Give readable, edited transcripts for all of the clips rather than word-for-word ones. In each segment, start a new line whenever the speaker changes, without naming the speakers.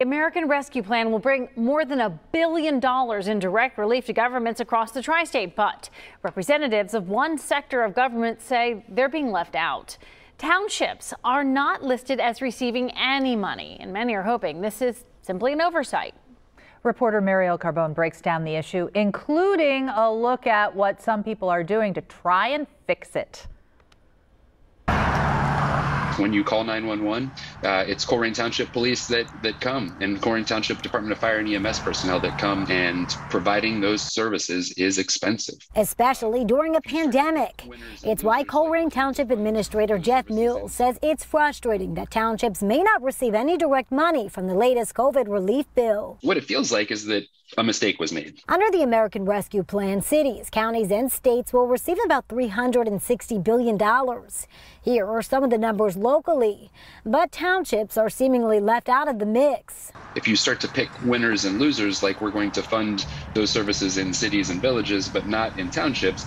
The American Rescue Plan will bring more than $1 billion in direct relief to governments across the tri-state, but representatives of one sector of government say they're being left out. Townships are not listed as receiving any money, and many are hoping this is simply an oversight.
Reporter Mariel Carbone breaks down the issue, including a look at what some people are doing to try and fix it.
When you call 911, it's Colerain Township Police that come, and Colerain Township Department of Fire and EMS personnel that come, and providing those services is expensive.
Especially during a pandemic. It's why Colerain Township Administrator Jeff Mills says it's frustrating that townships may not receive any direct money from the latest COVID relief bill.
What it feels like is that a mistake was made.
Under the American Rescue Plan, cities, counties, and states will receive about $360 billion. Here are some of the numbers locally, but townships are seemingly left out of the mix.
If you start to pick winners and losers, like we're going to fund those services in cities and villages, but not in townships,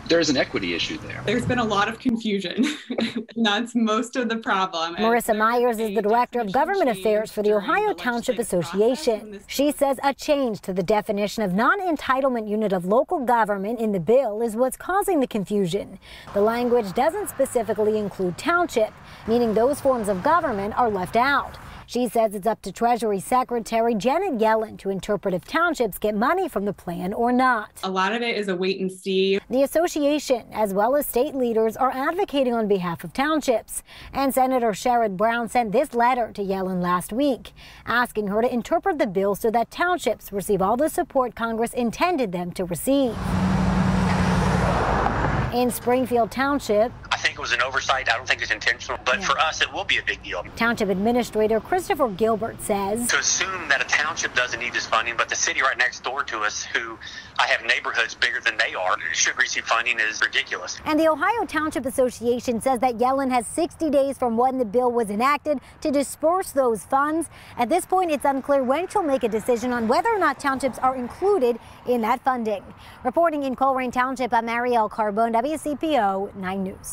there's an equity issue there.
There's been a lot of confusion, and that's most of the problem.
Marissa Myers is the Director of Government Affairs for the Ohio Township Association. She says a change to the definition of non-entitlement unit of local government in the bill is what's causing the confusion. The language doesn't specifically include township, meaning those forms of government are left out. She says it's up to Treasury Secretary Janet Yellen to interpret if townships get money from the plan or not.
A lot of it is a wait and see.
The association, as well as state leaders, are advocating on behalf of townships. And Senator Sherrod Brown sent this letter to Yellen last week, asking her to interpret the bill so that townships receive all the support Congress intended them to receive. In Springfield Township,
I think it was an oversight. I don't think it's intentional, but for us, it will be a big deal.
Township Administrator Christopher Gilbert says,
to assume that a township doesn't need this funding, but the city right next door to us, who I have neighborhoods bigger than they are, should receive funding is ridiculous.
And the Ohio Township Association says that Yellen has 60 days from when the bill was enacted to disperse those funds. At this point, it's unclear when she'll make a decision on whether or not townships are included in that funding. Reporting in Colerain Township, I'm Mariel Carbone, WCPO 9 News.